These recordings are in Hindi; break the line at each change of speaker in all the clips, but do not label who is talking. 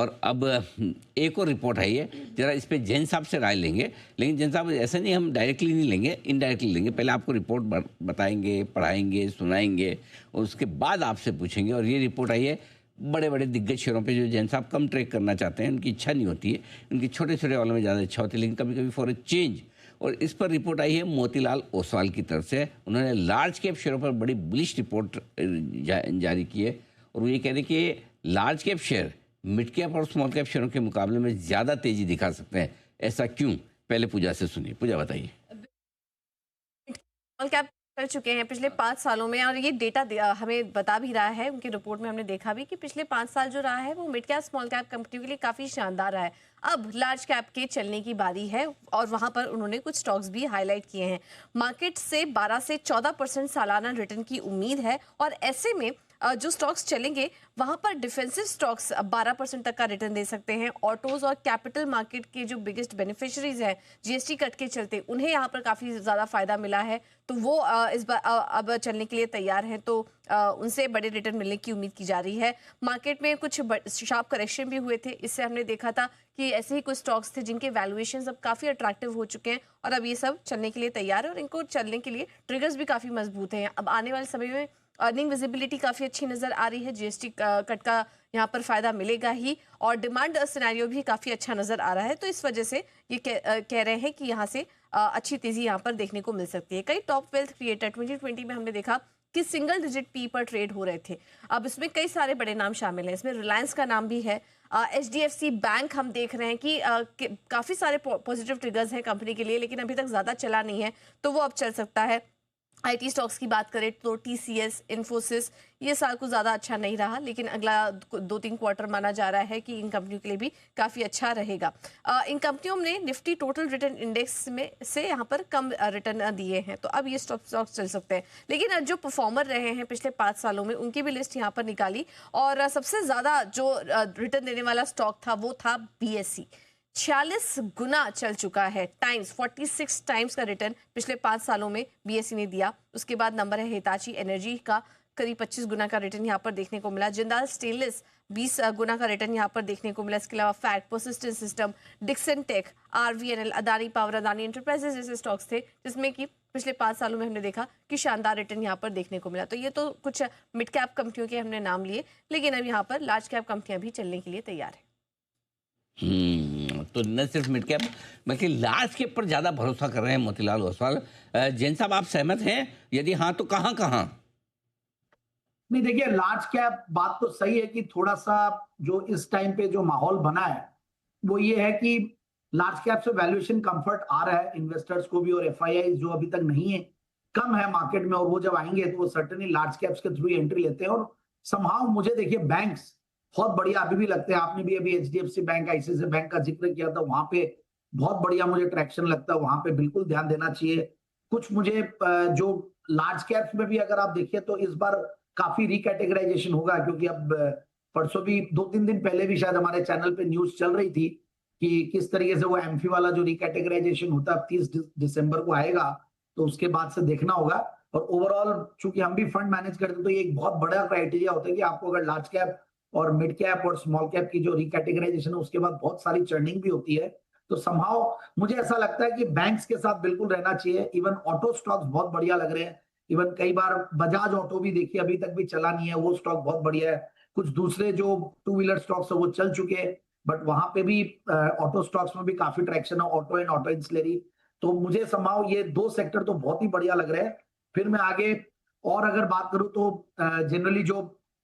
और अब एक और रिपोर्ट आई है, जरा इस पे जैन साहब से राय लेंगे। लेकिन जैन साहब ऐसा नहीं, हम डायरेक्टली नहीं लेंगे, इनडायरेक्टली लेंगे। पहले आपको रिपोर्ट बताएंगे, पढ़ाएंगे, सुनाएंगे और उसके बाद आपसे पूछेंगे। और ये रिपोर्ट आई है बड़े बड़े दिग्गज शेयरों पे जो जैन साहब कम ट्रेड करना चाहते हैं, उनकी इच्छा नहीं होती है, उनकी छोटे छोटे वालों में ज़्यादा इच्छा होती है, लेकिन कभी कभी फॉर ए चेंज। और इस पर रिपोर्ट आई है मोतीलाल ओसवाल की तरफ से। उन्होंने लार्ज कैप शेयरों पर बड़ी बुलिश रिपोर्ट जारी की है और वो ये कह रहे हैं कि large cap share mid cap और स्मॉल कैप शेयरों के मुकाबले में ज़्यादा तेज़ी दिखा सकते हैं। ऐसा क्यों? पहले पूजा से सुनिए। पूजा बताइए।
स्मॉल कैप कर चुके हैं पिछले 5 सालों में, और ये डेटा हमें बता भी रहा है, उनकी रिपोर्ट में हमने देखा भी कि पिछले 5 साल जो रहा है वो मिड कैप स्मॉल कैप कंपनियों के लिए काफ़ी शानदार रहा है। अब लार्ज कैप के चलने की बारी है और वहां पर उन्होंने कुछ स्टॉक्स भी हाईलाइट किए हैं। मार्केट से 12 से 14% सालाना रिटर्न की उम्मीद है और ऐसे में जो स्टॉक्स चलेंगे वहां पर डिफेंसिव स्टॉक्स 12% तक का रिटर्न दे सकते हैं। ऑटोज और कैपिटल मार्केट के जो बिगेस्ट बेनिफिशियरीज हैं जीएसटी कट के चलते, उन्हें यहाँ पर काफ़ी ज़्यादा फायदा मिला है, तो वो इस बार अब चलने के लिए तैयार हैं, तो उनसे बड़े रिटर्न मिलने की उम्मीद की जा रही है। मार्केट में कुछ शार्प करेक्शन भी हुए थे, इससे हमने देखा था कि ऐसे ही कुछ स्टॉक्स थे जिनके वैल्यूएशंस अब काफ़ी अट्रैक्टिव हो चुके हैं और अब ये सब चलने के लिए तैयार है और इनको चलने के लिए ट्रिगर्स भी काफ़ी मजबूत हैं। अब आने वाले समय में अर्निंग विजिबिलिटी काफ़ी अच्छी नज़र आ रही है, जीएसटी कट का यहाँ पर फायदा मिलेगा ही और डिमांड सिनेरियो भी काफ़ी अच्छा नज़र आ रहा है, तो इस वजह से ये कह रहे हैं कि यहाँ से अच्छी तेज़ी यहाँ पर देखने को मिल सकती है। कई टॉप वेल्थ क्रिएटर 2020 में हमने देखा कि सिंगल डिजिट पी पर ट्रेड हो रहे थे। अब इसमें कई सारे बड़े नाम शामिल हैं, इसमें रिलायंस का नाम भी है, एचडीएफसी बैंक हम देख रहे हैं कि काफ़ी सारे पॉजिटिव ट्रिगर्स हैं कंपनी के लिए, लेकिन अभी तक ज़्यादा चला नहीं है, तो वो अब चल सकता है। आईटी स्टॉक्स की बात करें तो टीसीएस, इन्फोसिस, ये साल कुछ ज़्यादा अच्छा नहीं रहा, लेकिन अगला 2-3 क्वार्टर माना जा रहा है कि इन कंपनियों के लिए भी काफ़ी अच्छा रहेगा। इन कंपनियों ने निफ्टी टोटल रिटर्न इंडेक्स में से यहाँ पर कम रिटर्न दिए हैं, तो अब ये स्टॉक्स चल सकते हैं। लेकिन जो परफॉर्मर रहे हैं पिछले 5 सालों में, उनकी भी लिस्ट यहाँ पर निकाली और सबसे ज़्यादा जो रिटर्न देने वाला स्टॉक था वो था बीएसई। 46 गुना चल चुका है, 46 टाइम्स का रिटर्न पिछले 5 सालों में बीएसई ने दिया। उसके बाद नंबर है हिताची एनर्जी का, करीब 25 गुना का रिटर्न यहाँ पर देखने को मिला। जिंदाल स्टेनलेस 20 गुना का रिटर्न यहाँ पर देखने को मिला। इसके अलावा फैट, Persistent System, Dixon Tech, RVNL, Adani Power, Adani Enterprises जैसे स्टॉक्स थे जिसमें कि पिछले 5 सालों में हमने देखा कि शानदार रिटर्न यहाँ पर देखने को मिला। तो ये तो कुछ मिड कैप कंपनियों के हमने नाम लिए, लेकिन अब यहाँ पर लार्ज कैप कंपनियां भी चलने के लिए तैयार है।
तो न सिर्फ मिड कैप बल्कि लार्ज कैप पर ज़्यादा भरोसा कर रहे हैं मोतीलाल ओसवाल। जैन साहब, आप सहमत हैं? यदि हाँ तो कहाँ कहाँ?
नहीं, देखिए, लार्ज कैप बात तो सही है कि थोड़ा सा जो इस टाइम पे जो माहौल बना है वो ये है कि लार्ज कैप से वैल्यूएशन कंफर्ट आ रहा है इन्वेस्टर्स को भी, और एफआईआई जो अभी तक नहीं है, कम है मार्केट में, और वो जब आएंगे तो वो सर्टेनली लार्ज कैप्स के थ्रू एंट्री लेते हैं। और समहाउ मुझे देखिए बैंक्स बहुत बढ़िया अभी भी लगते हैं। आपने भी अभी एचडीएफसी बैंक, आईसीआईसीआई बैंक का जिक्र किया था, वहां पे बहुत बढ़िया मुझे ट्रैक्शन लगता है, वहां पे बिल्कुल ध्यान देना चाहिए। कुछ मुझे जो लार्ज कैप्स में भी अगर आप देखिए तो इस बार काफी रिकैटेगराइजेशन होगा, क्योंकि अब परसों भी 2-3 दिन पहले भी शायद हमारे चैनल पे न्यूज चल रही थी कि किस तरीके से वो एम्फी वाला जो रिकैटेगराइजेशन होता है 30 दिसंबर को आएगा, तो उसके बाद से देखना होगा। और ओवरऑल चूंकि हम भी फंड मैनेज करते हैं तो ये एक बहुत बड़ा क्राइटेरिया होता है कि आपको अगर लार्ज कैप और मिड कैप और स्मॉल कैप की जो रिकैटेगराइजेशन है उसके बाद बहुत सारी चर्निंग भी होती है, तो समहाउ मुझे ऐसा लगता है कि बैंक्स के साथ बिल्कुल रहना चाहिए। इवन ऑटो स्टॉक्स बहुत बढ़िया लग रहे हैं, इवन कई बार बजाज ऑटो भी देखिए अभी तक भी चला नहीं है, वो स्टॉक बहुत बढ़िया है। कुछ दूसरे जो 2 व्हीलर स्टॉक्स है वो चल चुके हैं, बट वहां पे भी ऑटो स्टॉक्स में भी काफी ट्रैक्शन है, ऑटो एंड ऑटो इंसुलरी। तो मुझे समहाउ ये 2 सेक्टर तो बहुत ही बढ़िया लग रहे हैं। फिर मैं आगे और अगर बात करूं तो जनरली जो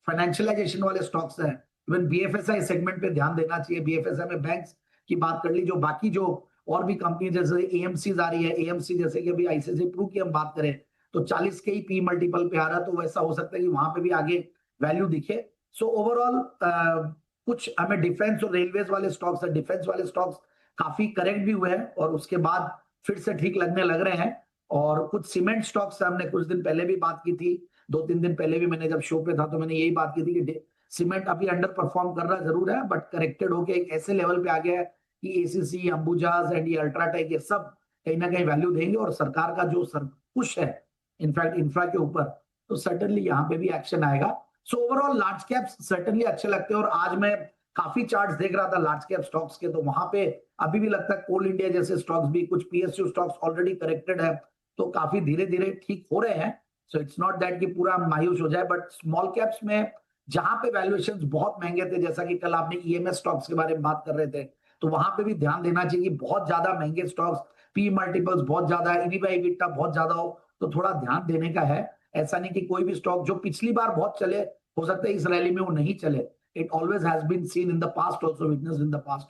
फाइनेंशियलाइजेशन वाले स्टॉक्स हैं, इवन बीएफएसआई सेगमेंट पे ध्यान देना चाहिए। बीएफएसआई में बैंक्स की बात कर ली, जो बाकी जो और भी कंपनी जैसे एएमसी आ रही है, एएमसी जैसे कि अभी आईसीआईसीआई प्रू की हम बात करें तो 40 के ही पी मल्टीपल पे आ रहा है, तो वैसा हो सकता है कि वहां पे भी आगे वैल्यू दिखे। सो ओवरऑल कुछ हमें डिफेंस और रेलवेज वाले स्टॉक्स है, डिफेंस वाले स्टॉक्स काफी करेक्ट भी हुए हैं और उसके बाद फिर से ठीक लगने लग रहे हैं। और कुछ सीमेंट स्टॉक्स हमने कुछ दिन पहले भी बात की थी, 2-3 दिन पहले भी मैंने जब शो पे था तो मैंने यही बात की थी कि सीमेंट अभी अंडर परफॉर्म कर रहा जरूर है, बट करेक्टेड होके एक ऐसे लेवल पे आ गया है कि एसीसी, अंबुजाज एंड ये अल्ट्राटेक ये सब कहीं ना कहीं वैल्यू देंगे। और सरकार का जो पुश है इनफैक्ट इंफ्रा के ऊपर, तो सर्टेनली यहाँ पे भी एक्शन आएगा। So overall large caps certainly अच्छे लगते हैं। और आज मैं काफी चार्ट्स देख रहा था लार्ज कैप स्टॉक्स के, तो वहां पे अभी भी लगता है कोल इंडिया जैसे स्टॉक्स भी, कुछ पीएसयू स्टॉक्स ऑलरेडी करेक्टेड है, तो काफी धीरे धीरे ठीक हो रहे हैं। सो इट्स नॉट दैट कि पूरा मायूस हो जाए, बट स्मॉल कैप्स में जहां पे वैल्यूएशंस बहुत महंगे थे, जैसा कि कल आपने ईएमएस स्टॉक्स के बारे में बात कर रहे थे, तो वहां पे भी ध्यान देना चाहिए कि बहुत ज्यादा महंगे स्टॉक्स, पी मल्टीपल्स बहुत ज्यादा है, ईवी बाई EBITDA बहुत ज्यादा हो, तो थोड़ा ध्यान देने का है। ऐसा नहीं कि कोई भी स्टॉक जो पिछली बार बहुत चले, हो सकता है इस रैली में वो नहीं चले। It always has been seen in the past, also witnessed in the past.